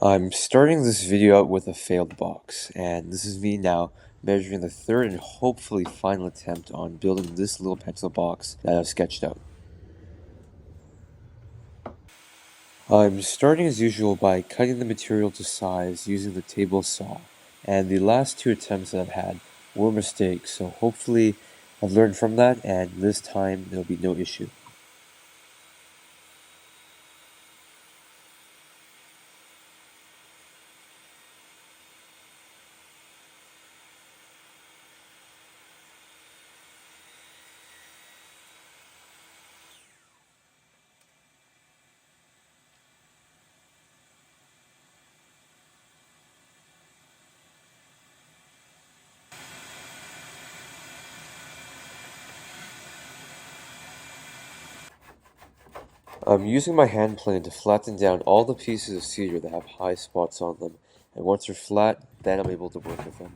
I'm starting this video out with a failed box, and this is me now measuring the third and hopefully final attempt on building this little pencil box that I've sketched out. I'm starting as usual by cutting the material to size using the table saw, and the last two attempts that I've had were mistakes, so hopefully I've learned from that and this time there'll be no issue. I'm using my hand plane to flatten down all the pieces of cedar that have high spots on them, and once they're flat, then I'm able to work with them.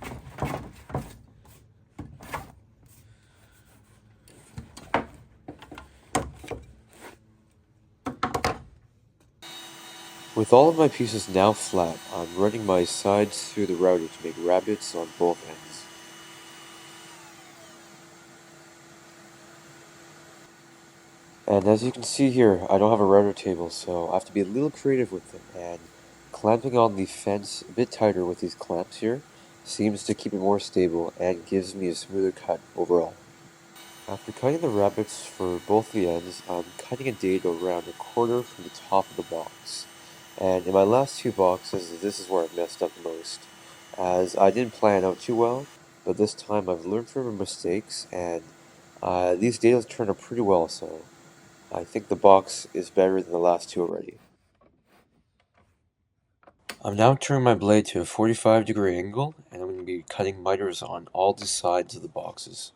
With all of my pieces now flat, I'm running my sides through the router to make rabbets on both ends. And as you can see here, I don't have a router table, so I have to be a little creative with it, and clamping on the fence a bit tighter with these clamps here seems to keep it more stable and gives me a smoother cut overall. After cutting the rabbets for both the ends, I'm cutting a date around a quarter from the top of the box. And in my last two boxes, this is where I've messed up the most, as I didn't plan out too well, but this time I've learned from my mistakes, and these data turned out pretty well, so I think the box is better than the last two already. I'm now turning my blade to a 45-degree angle, and I'm going to be cutting miters on all the sides of the boxes.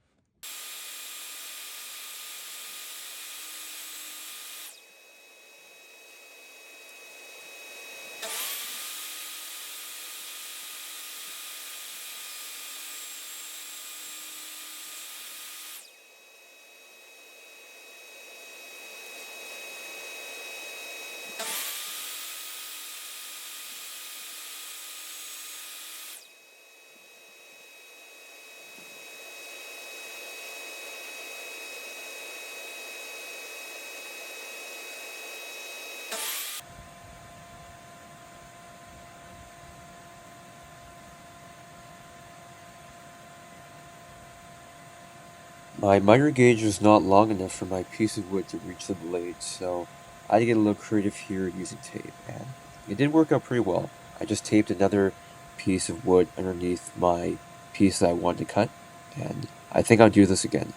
My miter gauge was not long enough for my piece of wood to reach the blade, so I had to get a little creative here using tape, and it did work out pretty well. I just taped another piece of wood underneath my piece that I wanted to cut, and I think I'll do this again.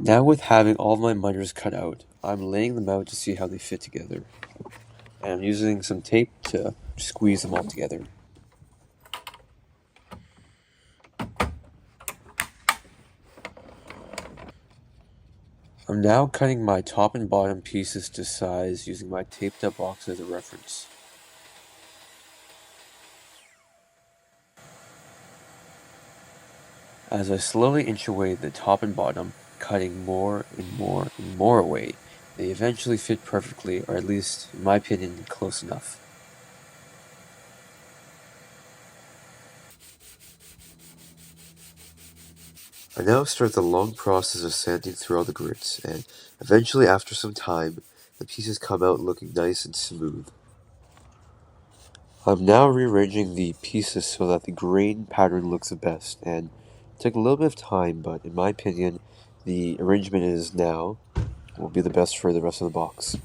Now with having all of my miters cut out, I'm laying them out to see how they fit together, and I'm using some tape to squeeze them all together. I'm now cutting my top and bottom pieces to size using my taped up box as a reference. As I slowly inch away the top and bottom, cutting more and more and more away, they eventually fit perfectly, or at least, in my opinion, close enough. I now start the long process of sanding through all the grits, and eventually after some time, the pieces come out looking nice and smooth. I'm now rearranging the pieces so that the grain pattern looks the best, and it took a little bit of time, but in my opinion, the arrangement is now will be the best for the rest of the box.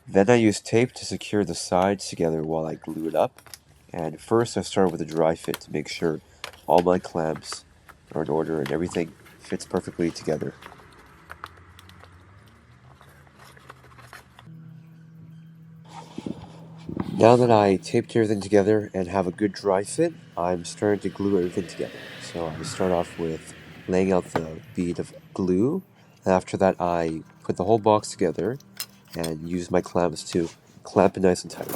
Then I use tape to secure the sides together while I glue it up, and first I start with a dry fit to make sure all my clamps are in order and everything fits perfectly together. Now that I taped everything together and have a good dry fit, I'm starting to glue everything together. So I start off with laying out the bead of glue. And after that, I put the whole box together and use my clamps to clamp it nice and tight.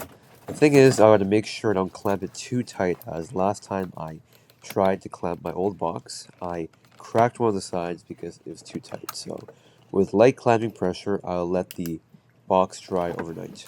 The thing is, I want to make sure I don't clamp it too tight, as last time I tried to clamp my old box, I cracked one of the sides because it was too tight. So with light clamping pressure, I'll let the box dry overnight.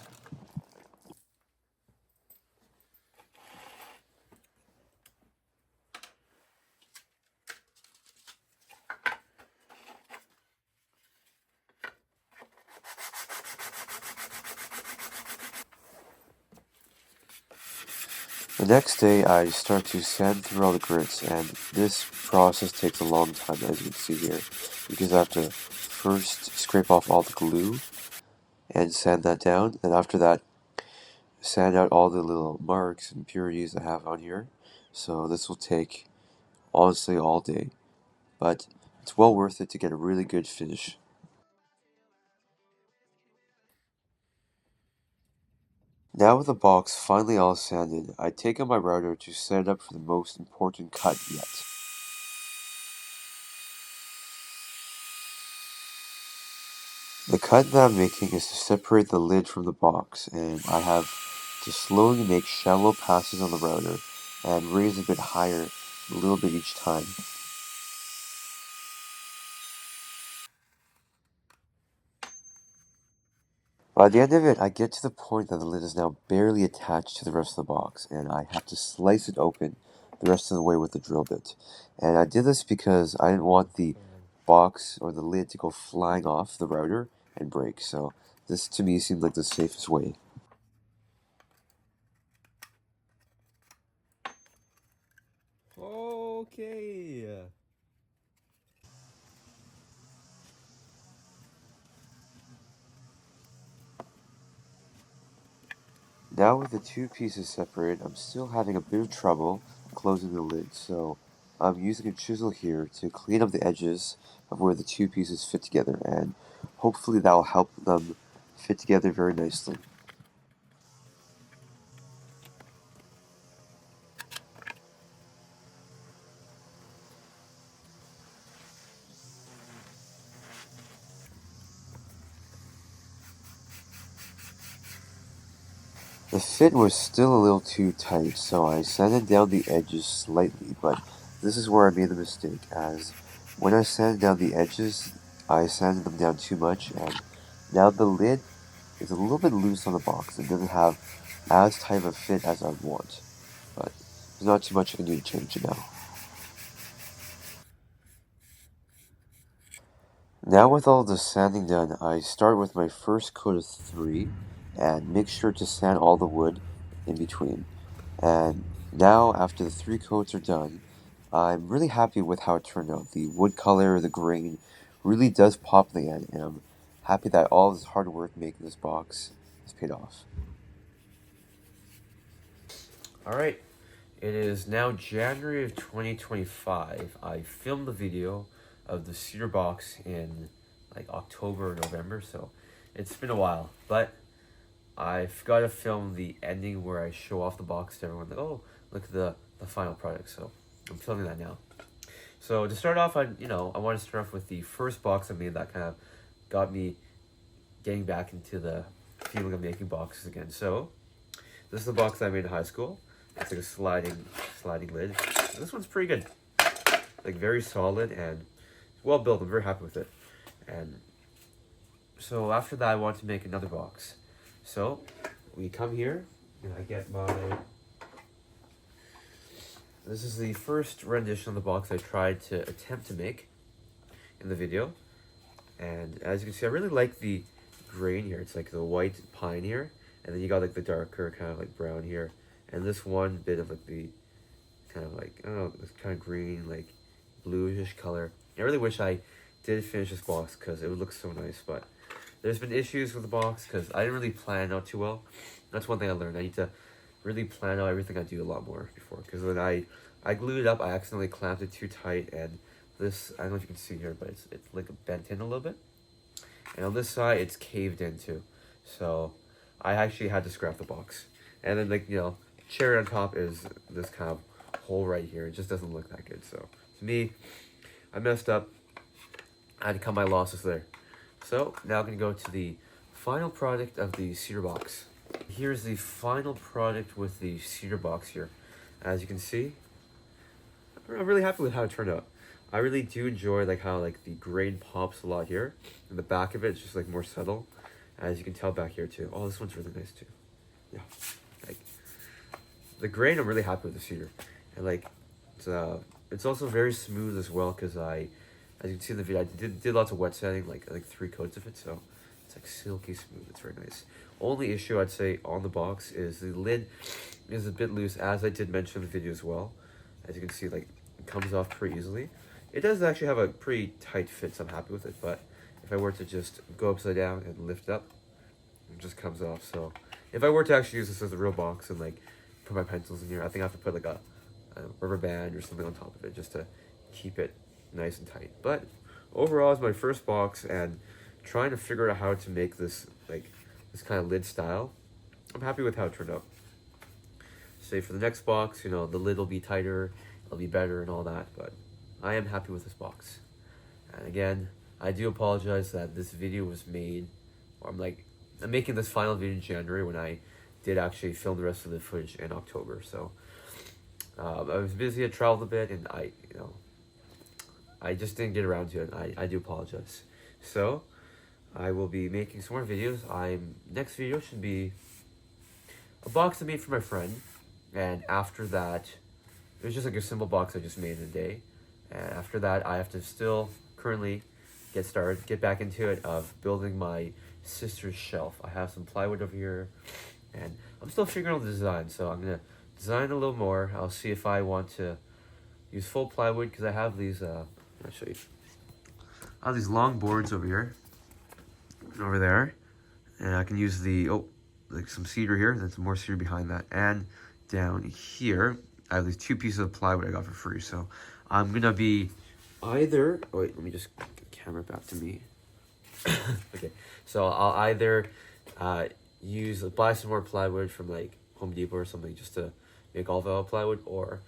The next day, I start to sand through all the grits, and this process takes a long time, as you can see here, because I have to first scrape off all the glue and sand that down, and after that, sand out all the little marks and impurities I have on here. So this will take, honestly, all day, but it's well worth it to get a really good finish. Now with the box finally all sanded, I take out my router to set it up for the most important cut yet. The cut that I'm making is to separate the lid from the box, and I have to slowly make shallow passes on the router and raise a bit higher a little bit each time. By the end of it, I get to the point that the lid is now barely attached to the rest of the box, and I have to slice it open the rest of the way with the drill bit. And I did this because I didn't want the box or the lid to go flying off the router and break, so this to me seemed like the safest way. Okay. Now with the two pieces separated, I'm still having a bit of trouble closing the lid, so I'm using a chisel here to clean up the edges of where the two pieces fit together, and hopefully that will help them fit together very nicely. The fit was still a little too tight, so I sanded down the edges slightly, but this is where I made the mistake, as when I sanded down the edges, I sanded them down too much, and now the lid is a little bit loose on the box. It doesn't have as tight of a fit as I want, but there's not too much I can do to change it now. Now with all the sanding done, I start with my first coat of three and make sure to sand all the wood in between. And now after the three coats are done, I'm really happy with how it turned out. The wood color, the grain really does pop in the end, and I'm happy that all this hard work making this box has paid off. Alright, it is now January of 2025. I filmed the video of the cedar box in like October or November, so it's been a while. But I forgot to film the ending where I show off the box to everyone. Like, oh, look at the final product. So I'm filming that now. So to start off, I want to start off with the first box I made that kind of got me getting back into the feeling of making boxes again. So this is the box that I made in high school. It's like a sliding lid. This one's pretty good, like very solid and well built. I'm very happy with it. And so after that, I want to make another box. So we come here, and I get my. This is the first rendition of the box I tried to attempt to make in the video. And as you can see, I really like the grain here. It's like the white pine here, and then you got like the darker kind of like brown here, and this one bit of like the kind of like, I don't know, this kind of green, like bluish color. I really wish I did finish this box because it would look so nice, but there's been issues with the box because I didn't really plan out too well. That's one thing I learned. I need to really plan out everything I do a lot more before, because when I glued it up, I accidentally clamped it too tight, and this, I don't know if you can see here, but it's like bent in a little bit, and on this side it's caved in too, so I actually had to scrap the box. And then like, you know, cherry on top is this kind of hole right here. It just doesn't look that good. So to me, I messed up. I had to cut my losses there. So now I'm gonna go to the final product of the cedar box. Here's the final product with the cedar box here. As you can see, I'm really happy with how it turned out. I really do enjoy like how like the grain pops a lot here, and the back of it's just like more subtle, as you can tell back here too. Oh, this one's really nice too. Yeah, like the grain, I'm really happy with the cedar, and like it's also very smooth as well because as you can see in the video, I did lots of wet sanding, like 3 coats of it, so it's like silky smooth. It's very nice. Only issue I'd say on the box is the lid is a bit loose, as I did mention in the video as well. As you can see, like it comes off pretty easily. It does actually have a pretty tight fit, so I'm happy with it. But if I were to just go upside down and lift up, it just comes off. So if I were to actually use this as a real box and like put my pencils in here, I think I have to put like a rubber band or something on top of it just to keep it nice and tight. But overall, it's my first box, and trying to figure out how to make this like this kind of lid style, I'm happy with how it turned out. Say for the next box, you know, the lid will be tighter, it'll be better and all that, but I am happy with this box. And again, I do apologize that this video was made, or I'm making this final video in January when I did actually film the rest of the footage in October. So I was busy, I traveled a bit, and I just didn't get around to it. I do apologize. So I will be making some more videos. Next video should be a box I made for my friend, and after that, it was just like a simple box I just made in a day. And after that, I have to still currently get back into it of building my sister's shelf. I have some plywood over here, and I'm still figuring out the design. So I'm gonna design a little more. I'll see if I want to use full plywood because I have these. I'll show you. I have these long boards over here, over there, and I can use like some cedar here. Then some more cedar behind that, and down here I have these 2 pieces of plywood I got for free. So I'm gonna be either, oh wait, let me just get the camera back to me. Okay, so I'll either buy some more plywood from like Home Depot or something just to make all valve plywood, or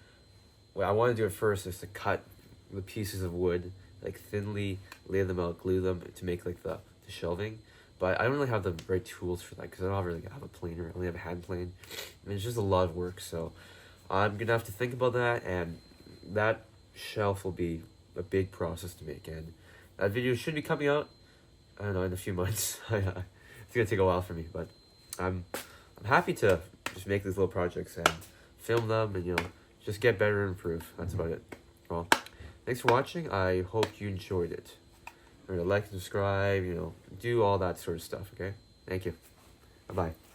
what I want to do at first is to cut the pieces of wood, like thinly lay them out, glue them to make like the shelving. But I don't really have the right tools for that because I don't really have a planer. I only have a hand plane, and it's just a lot of work. So I'm gonna have to think about that, and that shelf will be a big process to make. And that video should be coming out, I don't know, in a few months. It's gonna take a while for me, but I'm happy to just make these little projects and film them, and just get better and improve. That's about it. Well, thanks for watching. I hope you enjoyed it. Remember to like and subscribe, do all that sort of stuff, okay? Thank you. Bye-bye.